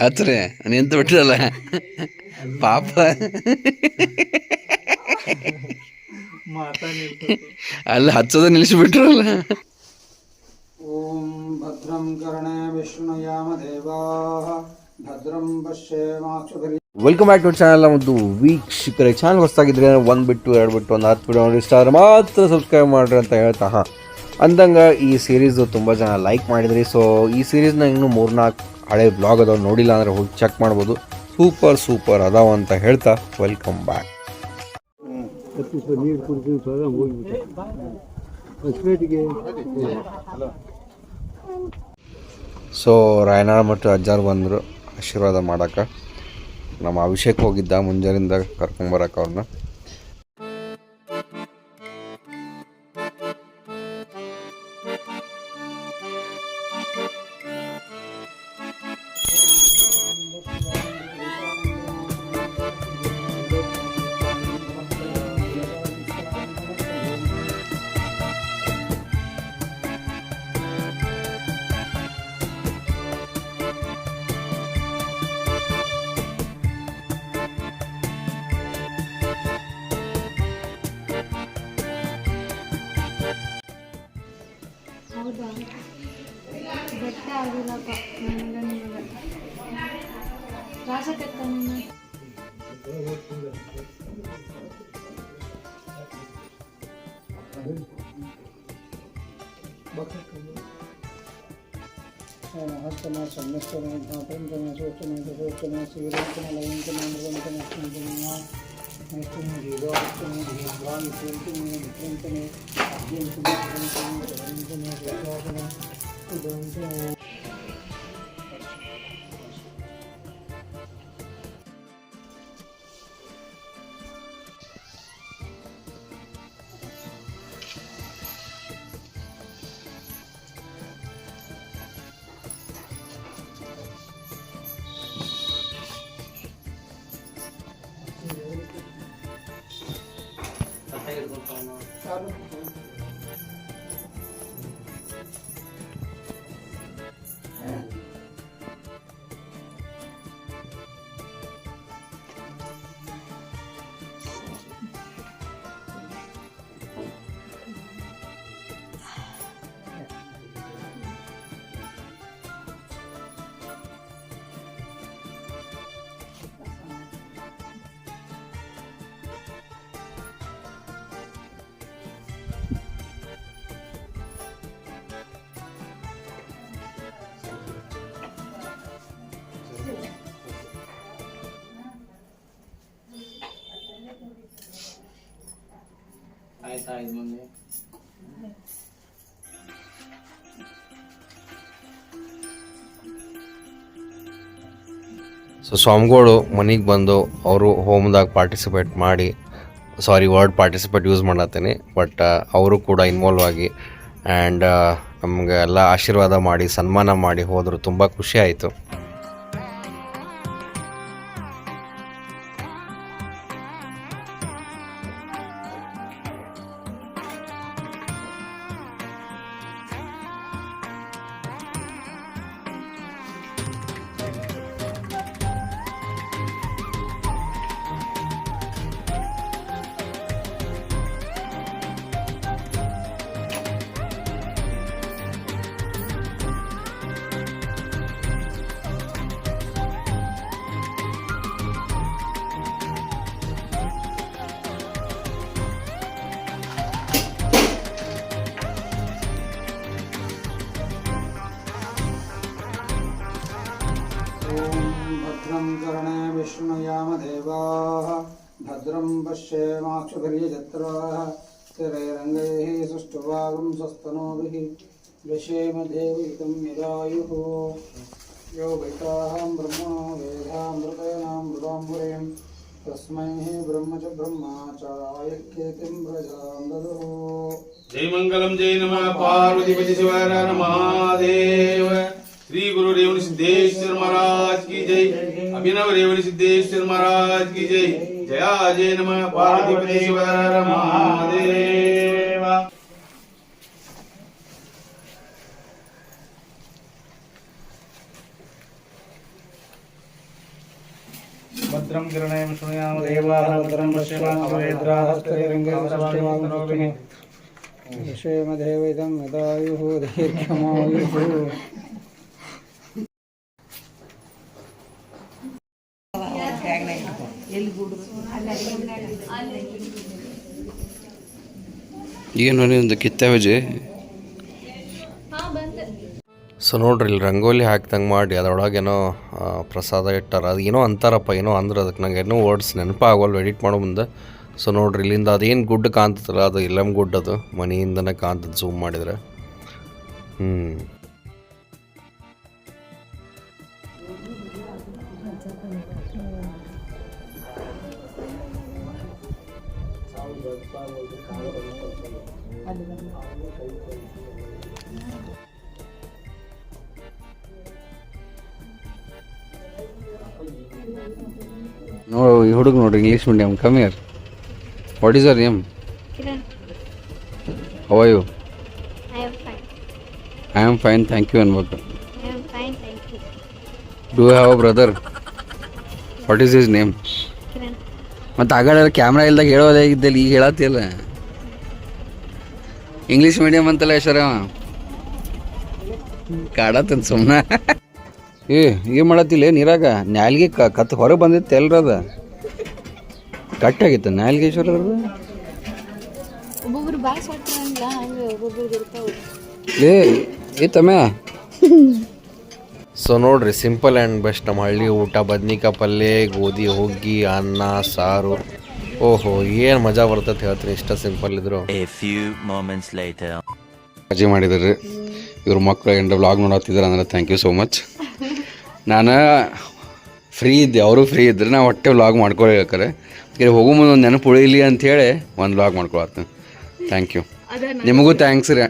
ಹಚ್ರಿ ನಿಂತು ಬಿಟ್ರಲ್ಲ ಪಾಪ. ಅಲ್ಲ ಹಚ್ಚೋದ ನಿಲ್ಲಿಸಿಬಿಟ್ರಲ್ಲ. ಓಂ ಭದ್ರಂ ಕರ್ಣೇ ವಿಷ್ಣುಯಾಮ ದೇವಾಃ ಭದ್ರಂ ಪಶ್ಯೇಮಾಕ್ಷುಭಿರ್ಯಜತ್ರಾಃ. Welcome back to channel. ಒಂದು ವೀಕ್ಷಕರೇ, ಚಾನಲ್ ಹೊಸದಾಗಿದ್ರೆ ಒಂದು ಬಿಟ್ಟು 2 ಬಿಟ್ಟು ಒಂದು 10 ವಿಡಿಯೋ ನೋಡಿ ಇಷ್ಟ ಆದರೆ ಮಾತ್ರ ಸಬ್ಸ್ಕ್ರೈಬ್ ಮಾಡಿರಿ ಅಂತ ಹೇಳ್ತಾ ಅಂದಂಗೆ ಈ ಸೀರೀಸು ತುಂಬ ಜನ ಲೈಕ್ ಮಾಡಿದ್ರಿ. ಸೊ ಈ ಸೀರೀಸ್ನ ಇನ್ನೂ 3-4 ಹಳೆ ಬ್ಲಾಗ್ ಅದಾವೆ, ನೋಡಿಲ್ಲ ಅಂದರೆ ಹೋಗಿ ಚೆಕ್ ಮಾಡ್ಬೋದು. ಸೂಪರ್ ಅದಾವ ಅಂತ ಹೇಳ್ತಾ ವೆಲ್ಕಮ್ ಬ್ಯಾಕ್. ಸೊ ರಾಯನಾಳ್ ಮತ್ತು ಅಜ್ಜಾರು ಬಂದರು ಆಶೀರ್ವಾದ ಮಾಡೋಕೆ. ನಮ್ಮ ಅಭಿಷೇಕ್ ಹೋಗಿದ್ದ ಮುಂಜಾನಿಂದ ಕರ್ಕೊಂಬರಕ್ಕೆ ಅವ್ರನ್ನ. ಹೌದಾ, ಬೆಟ್ಟ ಆಗಿಲ್ಲಪ್ಪ ನನಗೆ. ರಾಸ ಕೆತ್ತ ಹಸ್ತನ ಸಮ್ಯಸ್ತನ ಧಾತಂತನ ಸೋಚನ ಸೋಚನ ಸೀರಂತನ ಲವಂತನ ಮೃದಂತನ ಸ್ಮಂತನ ನೈಸ್ತನ ಜೀವಾಸ್ತನ ಜೀವಾನಿ ಪೂರ್ತನ ವಿಕ್ರಂತನ ಅದ್ಯಂತನ ಧರಂತನ ವಿಶ್ವಾಸನ ಉದಂತನ. ಆಯ್ತಾಯ್ತು ಮುಂದೆ ಸೊ ಸ್ವಾಮಿಗಳು ಮನೆಗೆ ಬಂದು ಅವರು ಹೋಮ್ದಾಗ ಪಾರ್ಟಿಸಿಪೇಟ್ ಮಾಡಿ, ವರ್ಡ್ ಪಾರ್ಟಿಸಿಪೇಟ್ ಯೂಸ್ ಮಾಡತ್ತೀನಿ, ಬಟ್ ಅವರು ಕೂಡ ಇನ್ವಾಲ್ವ್ ಆಗಿ ಆ್ಯಂಡ್ ನಮಗೆ ಎಲ್ಲ ಆಶೀರ್ವಾದ ಮಾಡಿ ಸನ್ಮಾನ ಮಾಡಿ ಹೋದರು. ತುಂಬ ಖುಷಿ ಆಯಿತು. ಭದ್ರಂ ಕರ್ಣೇ ವಿಷ್ಣುಯಾಮ ದೇವಾಃ ಭದ್ರಂ ಪಶ್ಯೇಮಾಕ್ಷುಭಿರ್ಯಜತ್ರಾಃ ಸ್ಥಿರೈರಂಗೈಃ ಸುಷ್ಠುವಾಗಂ ಸ್ವಸ್ತನೂಭಿಃ ವ್ಯಶೇಮ ದೇವಹಿತಂ ಯದಾಯುಃ. ಯೋ ವೈತಾಹಂ ಬ್ರಹ್ಮಣೋ ವೇದಾಮೃತೇನಾಂ ಮೃದಾಂಬುರೇಂ ತಸ್ಮೈ ಬ್ರಹ್ಮ ಚ ಬ್ರಹ್ಮಾಚಾರ್ಯಕೇತಿಂ ಪ್ರಜಾಂ ದದುಃ. ಜೈ ಮಂಗಲಂ ಜೈ ನಮಃ ಪಾರ್ವತಿ ಶಿವ ಹರ ಮಹಾದೇವ. श्री गुरु रेवण सिद्धेश्वर महाराज की जय. अभिनव रेवण सिद्धेश्वर महाराज की जय. जया जय नमः पार्वती शिव हर महादेव. ಭದ್ರಂ ಕಿರಣೇ ಶೃಣುಯಾಮ ದೇವಾಃ ಭದ್ರಂ ಪಶ್ಯಮಾಕ್ಷವೇದ್ರಾಃ ಸ್ಥಿರೈರಂಗೈಃ ವಿಷೇಮದೇವ ಇದಂ ಯದಾಯುಃ ದೀರ್ಘಮಾಯುಃ. ಏನು ಒಂದು ಕಿತ್ತವಜೆ. ಸೊ ನೋಡ್ರಿ ಇಲ್ಲಿ ರಂಗೋಲಿ ಹಾಕ್ದಂಗೆ ಮಾಡಿ ಅದರೊಳಗೇನೋ ಪ್ರಸಾದ ಇಟ್ಟಾರ. ಅದು ಏನೋ ಅಂತಾರಪ್ಪ, ಏನೋ ಅಂದ್ರೆ ಅದಕ್ಕೆ ನಂಗೆ ಏನೋ ವರ್ಡ್ಸ್ ನೆನಪಾಗಲ್ಲ ಎಡಿಟ್ ಮಾಡೋ ಮುಂದೆ. ಸೊ ನೋಡ್ರಿ ಇಲ್ಲಿಂದ ಅದೇನು ಗುಡ್ಡ ಕಾಣ್ತದಲ್ಲ ಅದು ಇಲ್ಲಮ್ ಗುಡ್ಡ, ಅದು ಮನೆಯಿಂದನೇ ಕಾಣ್ತದೆ ಝೂಮ್ ಮಾಡಿದರೆ. ನೋಡು ಈ ಹುಡುಗ ನೋಡ್ರಿ, English medium. Come here. What is your name? Kiran, how are you? I am fine. I am fine, thank you ಅನ್ಬೇಕು. I am fine, thank you. Do you have a brother? What is his name? Kiran, ಮತ್ತು ಆಗಾಡ camera ಇಲ್ದಾಗ ಹೇಳೋದಾಗಿದ್ದಲ್ಲಿ ಈಗ ಹೇಳತ್ತಿಲ್ಲ. English medium ಅಂತಲ್ಲ ಹೆಸರ ಕಾಡತ್ತಂತ ಸುಮ್ಮನೆ. ಏನು ಮಾಡತ್ತಿಲ್ಲ ನೀರಾಗ ನ್ಯಾಲ್ಗೆ ಕತ್ ಹೊರಗೆ ಬಂದಿತ್ತು ಎಲ್ರದ ಕಟ್ಟಾಗಿತ್ತು ನ್ಯಾಲ್ಗೆ ಈಶ್ವರದು. ಒಬ್ಬೊಬ್ರು ಭಾಳ ಸೊಟ್ಟಲ್ಲ, ಹಂಗೆ ಒಬ್ಬೊಬ್ರು ಇರ್ತಾವೆ. ಏ ತಮ್ಮ. ಸೊ ನೋಡ್ರಿ, ಸಿಂಪಲ್ ಆ್ಯಂಡ್ ಬೆಸ್ಟ್ ನಮ್ಮ ಹಳ್ಳಿ ಊಟ. ಬದ್ನಿಕಾಯಿ ಪಲ್ಯ, ಗೋಧಿ ಹುಗ್ಗಿ, ಅನ್ನ ಸಾರು. ಓಹೋ ಏನು ಮಜಾ ಬರ್ತದೆ ಹೇಳ್ತೀನಿ, ಇಷ್ಟ ಸಿಂಪಲ್ ಇದ್ರು. ಅಜ್ಜಿ ಮಾಡಿದ್ರಿ ಇವ್ರ ಮಕ್ಕಳು ಎಂಡ ವ್ಲಾಗ್ ನೋಡತ್ತಿದ್ದಾರೆ ಅಂದ್ರೆ ಥ್ಯಾಂಕ್ ಯು ಸೋ ಮಚ್. ನಾನು ಫ್ರೀ ಇದ್ದೆ, ಅವರು ಫ್ರೀ ಇದ್ದರೆ ನಾವು ಹೊಟ್ಟೆ ವ್ಲಾಗ್ ಮಾಡ್ಕೊಳ್ಬೇಕಾರೆ ಹೋಗೋ ಮುಂದೆ ಒಂದು ನೆನಪು ಉಳಿಲಿ ಅಂಥೇಳಿ ಒಂದು ವ್ಲಾಗ್ ಮಾಡ್ಕೊಳತ್ತೀನಿ. Thank you. ನಿಮಗೂ ಥ್ಯಾಂಕ್ಸ್ ರೀ,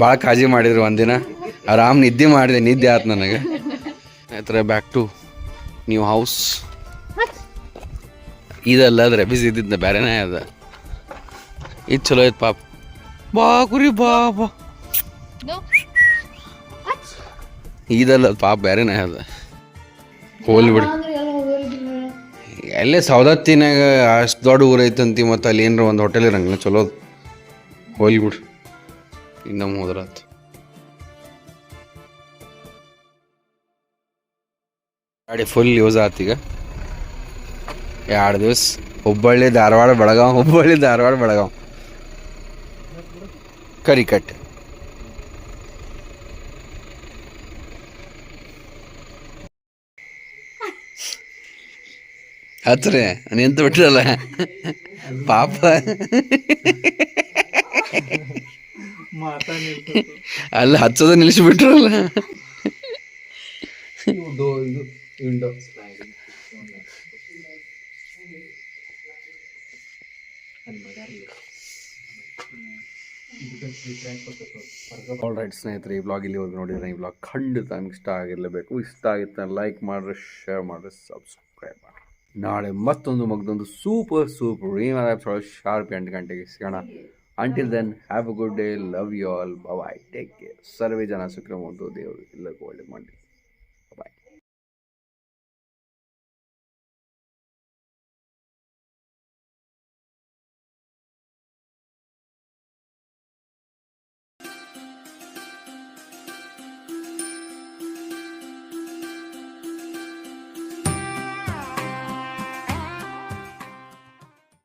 ಭಾಳ ಕಾಳಜಿ ಮಾಡಿದ್ರಿ. ಒಂದಿನ ಆರಾಮ್ ನಿದ್ದೆ ಮಾಡಿದೆ, ನಿದ್ದೆ ಆಯ್ತು ನನಗೆ. ಆಯ್ತರ ಬ್ಯಾಕ್ ಟು ನ್ಯೂ ಹೌಸ್. ಇದಲ್ಲ ಅದ್ರೆ ಬಿಸಿ ಇದ್ದಿದ್ದ ಬೇರೆನೇ ಅದ. ಇದು ಚಲೋ ಐತೆ ಪಾಪ. ಬಾ ಕುರಿ ಬಾ ಬಾ. ಇದಲ್ಲ ಪಾಪ ಬೇರೆನೇ ಅದ. ಹೋಲಿ ಬಿಡಿ. ಎಲ್ಲೇ ಸೌದತ್ತಿನಾಗ ಅಷ್ಟು ದೊಡ್ಡ ಊರು ಐತಂತಿ, ಮತ್ತು ಅಲ್ಲಿ ಏನರ ಒಂದು ಹೋಟೆಲ್ ಇರಂಗಿಲ್ಲ ಚಲೋ. ಹೋಲಿ ಬಿಡ್ರಿ, ಇನ್ನೊಮ್ಮೆ ಹೋದ್ರಾತು. ಗಾಡಿ ಫುಲ್ ಯೂಸ್ ಆತೀಗ. 2 ದಿವಸ ಹುಬ್ಬಳ್ಳಿ ಧಾರವಾಡ ಬೆಳಗಾವ್, ಹುಬ್ಬಳ್ಳಿ ಧಾರವಾಡ ಬೆಳಗಾವ್. ಕರಿಕಟ್ಟೆ ಹಚ್ರಿ ನಿಂತ ಬಿಟ್ರಲ್ಲ ಪಾಪ. ಅಲ್ಲ ಹಚ್ಚೋದ ನಿಲ್ಲಿಸ್ಬಿಟ್ರಲ್ಲ. ಆಲ್ ರೈಟ್ ಸ್ನೇಹಿತರೆ, ಈ ಬ್ಲಾಗ್ ಇಲ್ಲಿವರೆಗೂ ನೋಡಿದ್ರೆ ಈ ಬ್ಲಾಗ್ ಖಂಡಿತ ನಿಮ್ಗೆ ಇಷ್ಟ ಆಗಿರಲೇಬೇಕು. ಇಷ್ಟ ಆಗಿತ್ತು ಲೈಕ್ ಮಾಡಿರಿ, ಶೇರ್ ಮಾಡಿರಿ, ಸಬ್ಸ್ಕ್ರೈಬ್ ಮಾಡಿ. ನಾಳೆ ಮತ್ತೊಂದು ಮಗದೊಂದು ಸೂಪರ್ ಶಾರ್ಪ್ 8 ಗಂಟೆಗೆ ಸಿಗೋಣ. Until then have a good day, love you all, bye, take care. ಸರ್ವೇ ಜನ ಸುಖಿನೋ, ದೇವರು ಎಲ್ಲರಿಗೂ ಒಳ್ಳೆ ಮಾಡಿ.